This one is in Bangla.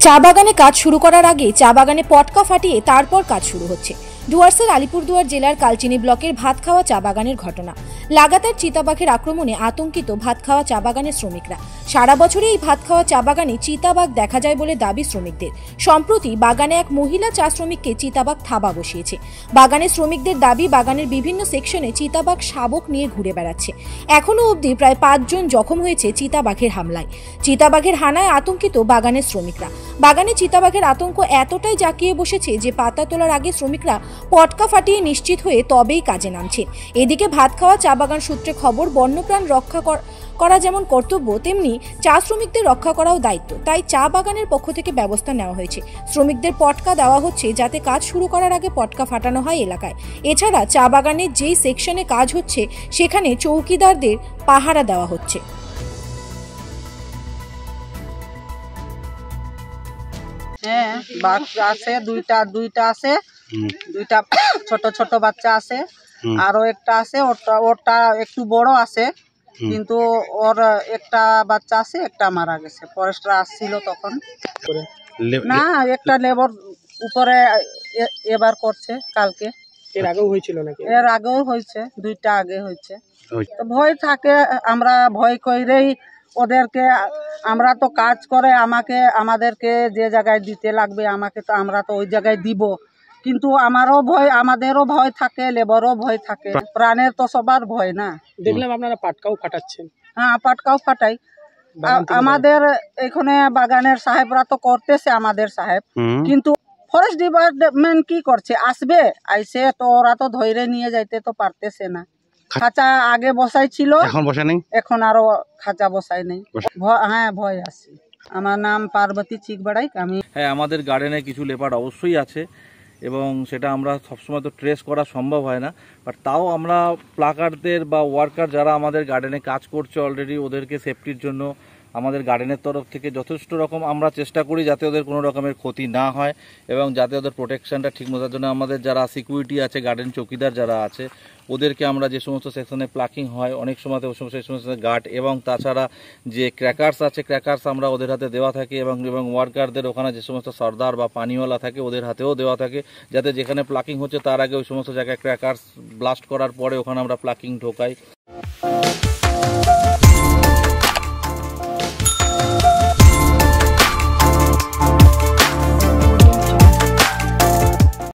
চা বাগানে কাজ শুরু করার আগে চা বাগানে পটকা ফাটিয়ে তারপর কাজ শুরু হচ্ছে। ডুয়ার্সের আলিপুরদুয়ার জেলার কালচিনি ব্লকের ভাতখাওয়া চা বাগানের ঘটনা। লাগাতার চিতাবাঘের আক্রমণে আতঙ্কিত ভাতখাওয়া চা বাগানের শ্রমিকরা। সারা বছরে এই ভাতখাওয়া চা বাগানে চিতাবাঘ দেখা যায় বলে দাবি শ্রমিকদের। সম্প্রতি বাগানে এক মহিলা চা শ্রমিককে চিতাবাঘ থাবা বসিয়েছে। বাগানের শ্রমিকদের দাবি, বাগানের বিভিন্ন সেকশনে চিতাবাঘ শাবক নিয়ে ঘুরে বেড়াচ্ছে। এখনো অবধি প্রায় 5 জন জখম হয়েছে চিতাবাঘের হামলায়। চিতাবাঘের হানায় আতঙ্কিত বাগানের শ্রমিকরা। বাগানে চিতাবাঘের আতঙ্ক এতটাই জাঁকিয়ে বসেছে যে পাতা তোলার আগে শ্রমিকরা পটকা ফাটিয়ে নিশ্চিত হয়ে তবেই কাজে নামছে। এদিকে ভাতখাওয়া চা বাগান সূত্রে খবর, বন্যপ্রাণ রক্ষা করা যেমন কর্তব্য, তেমনি চা শ্রমিকদের রক্ষা করাও দায়িত্ব। তাই চা বাগানের পক্ষ থেকে ব্যবস্থা নেওয়া হয়েছে। শ্রমিকদের পটকা দেওয়া হচ্ছে যাতে কাজ শুরু করার আগে পটকা ফাটানো হয় এলাকায়। এছাড়া চা বাগানের যেই সেকশনে কাজ হচ্ছে সেখানে চৌকিদারদের পাহারা দেওয়া হচ্ছে। হ্যাঁ, বাচ্চা আছে দুইটা আছে, দুইটা ছোট ছোট বাচ্চা আছে, আরো একটা আছে, ওটা একটু বড় আছে, কিন্তু ওর একটা বাচ্চা আছে, একটা মারা গেছে। ফরেস্টরা আসছিল তখন। না, একটা লেবার উপরে এবার করছে কালকে। এর আগেও হয়েছিল নাকি? এর আগেও হয়েছে, দুইটা আগে হয়েছে। তো ভয় থাকে, আমরা ভয় করেই ওদেরকে, আমরা তো কাজ করে আমাদেরকে যে জায়গায় দিতে লাগবে আমাকে, তো আমরা তো ওই জায়গায় দিব, কিন্তু আমাদেরও ভয় থাকে, লেবারও ভয় থাকে, প্রাণের তো সবার ভয় না। দেখলাম আপনারা পাটকাও ফাটাচ্ছেন। হ্যাঁ, পাটকাও ফাটাই। আমাদের এখানে বাগানের সাহেবরা তো করতেছে, আমাদের সাহেব, কিন্তু ফরেস্ট ডিপার্টমেন্ট কি করছে, আসবে আইসে তো ওরা তো ধরে নিয়ে যাইতে তো পারতেছে না। খাঁচা আগে বসাই ছিল, এখন বসাই নেই, এখন আরো খাঁচা বসাই নেই। হ্যাঁ, ভয় আছে। আমার নাম পার্বতী চিকবাড়াই। হ্যাঁ, আমাদের গার্ডেনে কিছু লেপার্ড অবশ্যই আছে এবং সেটা আমরা সবসময় তো ট্রেস করা সম্ভব হয় না, বাট তাও আমরা প্লাকারদের বা ওয়ার্কার যারা আমাদের গার্ডেনে কাজ করছে অলরেডি, ওদেরকে সেফটির জন্য আমাদের গার্ডেনের তরফ থেকে যথেষ্ট রকম আমরা চেষ্টা করি যাতে ওদের কোনো রকমের ক্ষতি না হয় এবং যাতে ওদের প্রোটেকশনটা ঠিক মতো। জন্য আমাদের যারা সিকিউরিটি আছে, গার্ডেন চৌকিদার যারা আছে, ওদেরকে আমরা যে সমস্ত সেকশনে প্লাকিং হয় অনেক সময় সেই সমস্ত গার্ড এবং তাছাড়া যে ক্র্যাকার্স আছে, ক্র্যাকার্স আমরা ওদের হাতে দেওয়া থাকে এবং ওয়ার্কারদের ওখানে যে সমস্ত সর্দার বা পানিওয়ালা থাকে ওদের হাতেও দেওয়া থাকে, যাতে যেখানে প্লাকিং হচ্ছে তার আগে ওই সমস্ত জায়গায় ক্র্যাকার্স ব্লাস্ট করার পরে ওখানে আমরা প্লাকিং ঢোকাই।